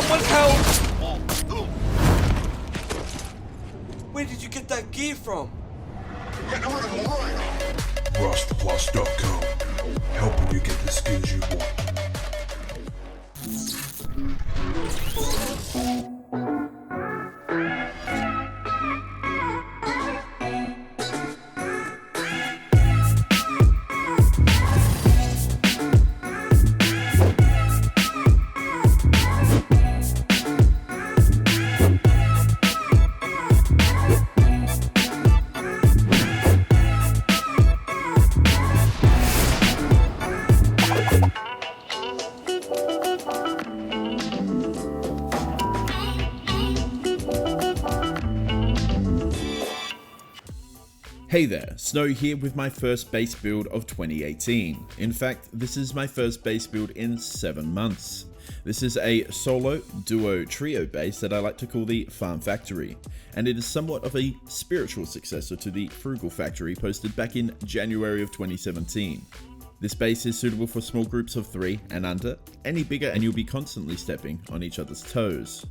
Someone help! Where did you get that gear from? Rustplus.com, helping you get the skills you want. Hey there, Snow here with my first base build of 2018. In fact, this is my first base build in 7 months. This is a solo, duo, trio base that I like to call the Farm Factory, and it is somewhat of a spiritual successor to the Frugal Factory posted back in January of 2017. This base is suitable for small groups of 3 and under. Any bigger and you'll be constantly stepping on each other's toes.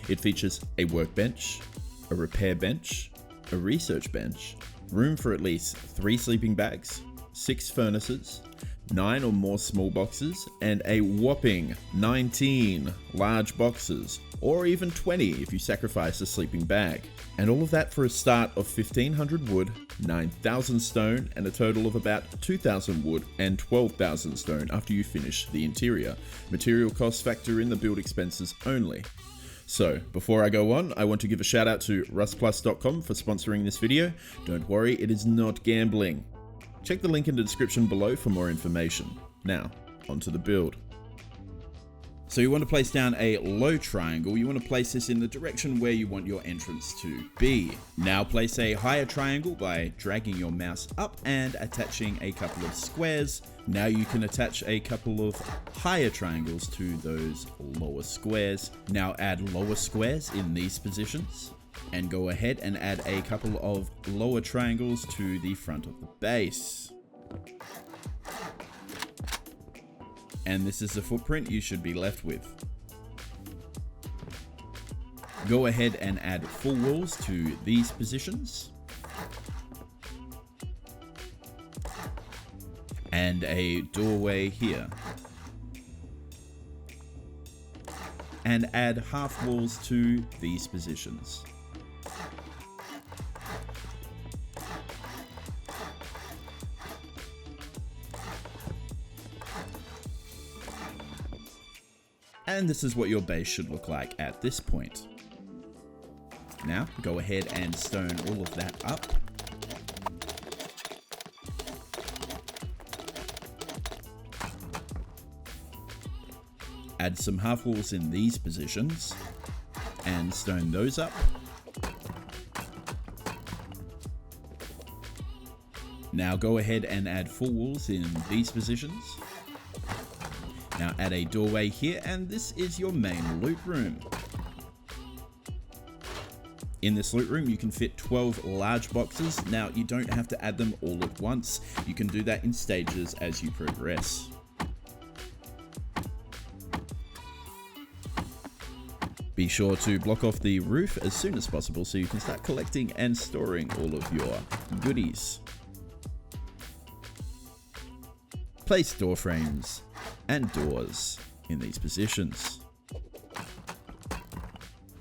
It features a workbench, a repair bench, a research bench, room for at least 3 sleeping bags, 6 furnaces, 9 or more small boxes, and a whopping 19 large boxes, or even 20 if you sacrifice a sleeping bag. And all of that for a start of 1500 wood, 9,000 stone, and a total of about 2,000 wood and 12,000 stone after you finish the interior. Material costs factor in the build expenses only. So, before I go on, I want to give a shout out to rustplus.com for sponsoring this video. Don't worry, it is not gambling. Check the link in the description below for more information. Now, onto the build. So you want to place down a low triangle. You want to place this in the direction where you want your entrance to be. Now place a higher triangle by dragging your mouse up and attaching a couple of squares. Now you can attach a couple of higher triangles to those lower squares. Now add lower squares in these positions. And go ahead and add a couple of lower triangles to the front of the base. And this is the footprint you should be left with. Go ahead and add full walls to these positions. And a doorway here. And add half walls to these positions. And this is what your base should look like at this point. Now, go ahead and stone all of that up. Add some half walls in these positions and stone those up. Now go ahead and add full walls in these positions. Now add a doorway here, and this is your main loot room. In this loot room you can fit 12 large boxes. Now you don't have to add them all at once. You can do that in stages as you progress. Be sure to block off the roof as soon as possible so you can start collecting and storing all of your goodies. Place door frames and doors in these positions.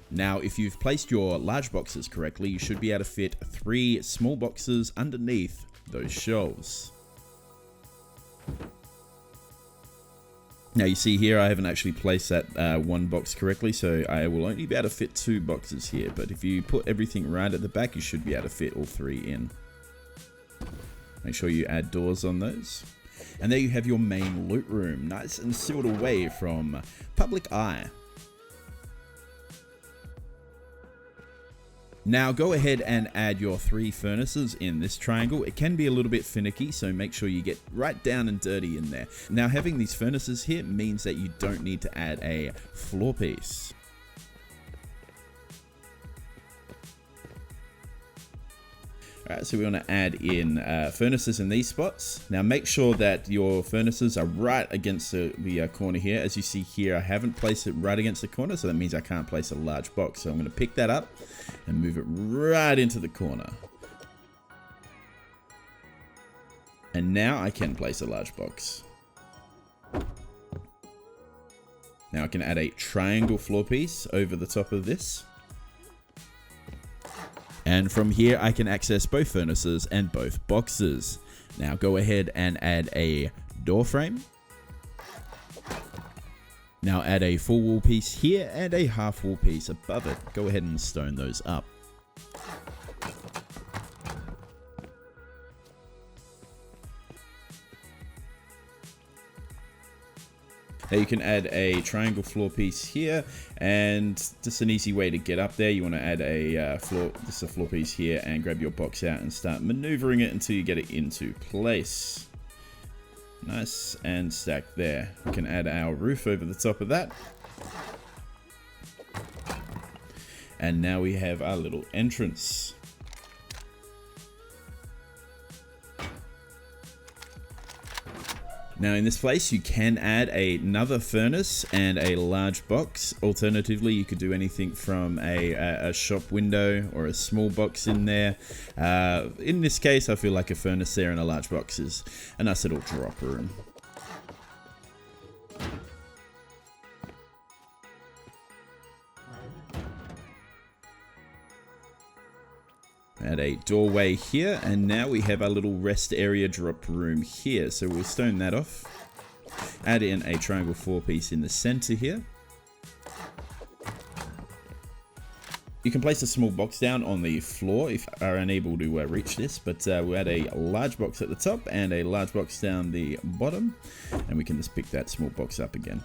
Now, if you've placed your large boxes correctly, you should be able to fit 3 small boxes underneath those shelves. Now you see here, I haven't actually placed that one box correctly, so I will only be able to fit 2 boxes here, but if you put everything right at the back, you should be able to fit all 3 in. Make sure you add doors on those. And there you have your main loot room, nice and sealed away from public eye. Now go ahead and add your 3 furnaces in this triangle. It can be a little bit finicky, so make sure you get right down and dirty in there. Now having these furnaces here means that you don't need to add a floor piece. Alright, so we want to add in furnaces in these spots. Now make sure that your furnaces are right against the corner here. As you see here, I haven't placed it right against the corner, so that means I can't place a large box. So I'm going to pick that up and move it right into the corner. And now I can place a large box. Now I can add a triangle floor piece over the top of this. And from here, I can access both furnaces and both boxes. Now go ahead and add a door frame. Now add a full wall piece here and a half wall piece above it. Go ahead and stone those up. Now you can add a triangle floor piece here, and just an easy way to get up there. You want to add a floor piece here and grab your box out and start maneuvering it until you get it into place. Nice and stacked there. We can add our roof over the top of that. And now we have our little entrance. Now in this place you can add another furnace and a large box. Alternatively, you could do anything from a shop window or a small box in there. In this case, I feel like a furnace there and a large box is a nice little drop room. Add a doorway here, and now we have our little rest area drop room here. So we'll stone that off. Add in a triangle floor piece in the center here. You can place a small box down on the floor if you are unable to reach this, but we'll add a large box at the top and a large box down the bottom, and we can just pick that small box up again.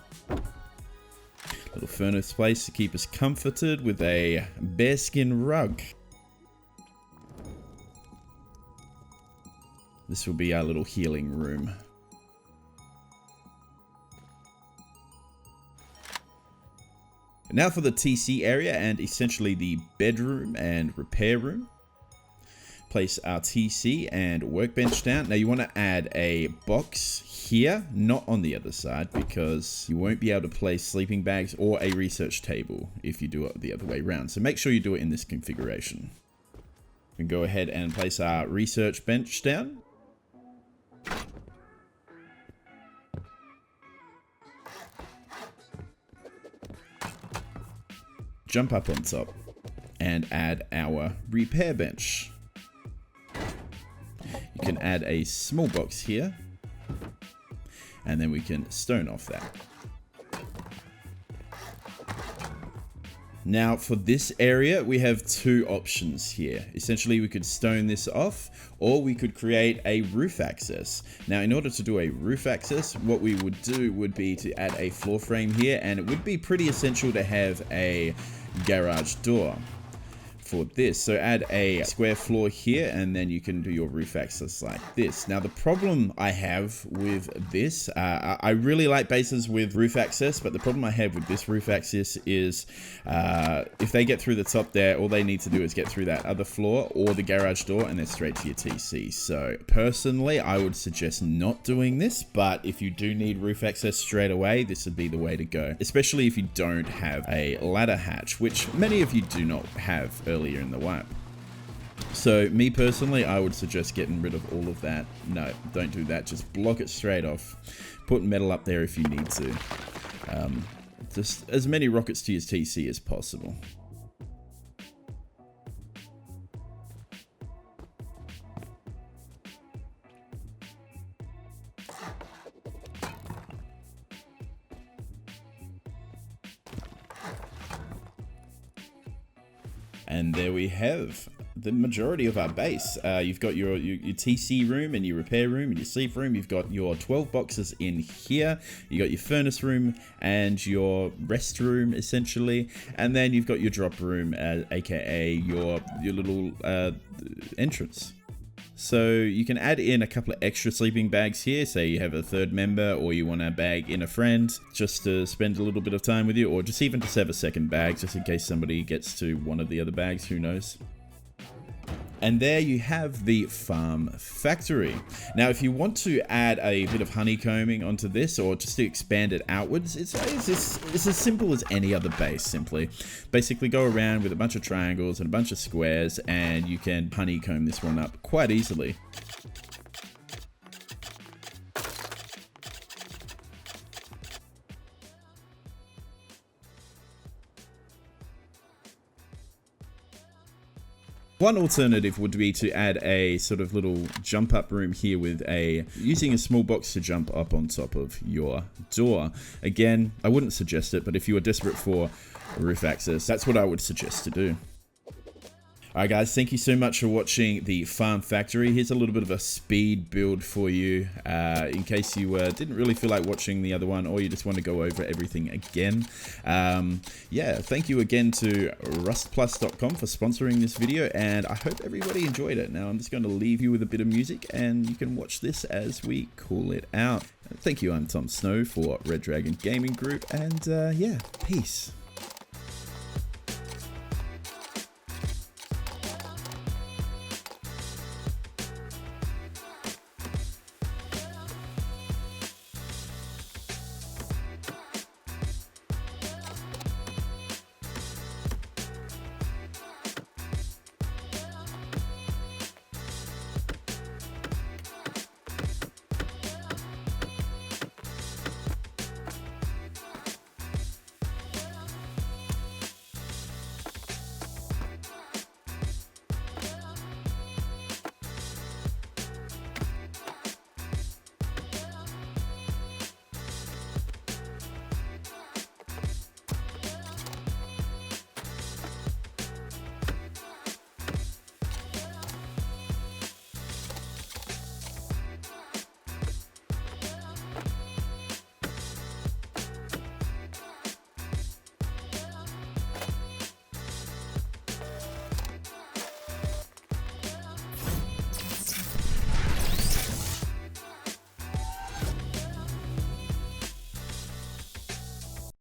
Little furnace place to keep us comforted with a bearskin rug. This will be our little healing room. Now for the TC area and essentially the bedroom and repair room. Place our TC and workbench down. Now you want to add a box here, not on the other side, because you won't be able to place sleeping bags or a research table if you do it the other way around. So make sure you do it in this configuration. We can go ahead and place our research bench down. Jump up on top and add our repair bench. You can add a small box here, and then we can stone off that. Now for this area, we have two options here. Essentially, we could stone this off, or we could create a roof access. Now, in order to do a roof access, what we would do would be to add a floor frame here, and it would be pretty essential to have a garage door for this. So add a square floor here, and then you can do your roof access like this. Now the problem I have with this, I really like bases with roof access, but the problem I have with this roof access is if they get through the top there, all they need to do is get through that other floor or the garage door, and they're straight to your TC. So personally, I would suggest not doing this, but if you do need roof access straight away, this would be the way to go, especially if you don't have a ladder hatch, which many of you do not have earlier in the wipe. So me personally, I would suggest getting rid of all of that. No, don't do that. Just block it straight off. Put metal up there if you need to. Just as many rockets to your TC as possible. And there we have the majority of our base. You've got your TC room and your repair room and your sleep room. You've got your 12 boxes in here. You got your furnace room and your rest room, essentially. And then you've got your drop room, aka your little entrance. So you can add in a couple of extra sleeping bags here. Say you have a third member, or you want to bag in a friend just to spend a little bit of time with you, or just even to have a second bag just in case somebody gets to one of the other bags, who knows. And there you have the farm factory. Now, if you want to add a bit of honeycombing onto this, or just to expand it outwards, it's as simple as any other base, simply. Basically go around with a bunch of triangles and a bunch of squares, and you can honeycomb this one up quite easily. One alternative would be to add a sort of little jump up room here with using a small box to jump up on top of your door. Again, I wouldn't suggest it, but if you are desperate for roof access, that's what I would suggest to do. Alright guys, thank you so much for watching the Farm Factory. Here's a little bit of a speed build for you, in case you didn't really feel like watching the other one, or you just want to go over everything again. Yeah, thank you again to rustplus.com for sponsoring this video, and I hope everybody enjoyed it. Now I'm just going to leave you with a bit of music, and you can watch this as we call it out. Thank you, I'm Tom Snow for Red Dragon Gaming Group, and yeah, peace.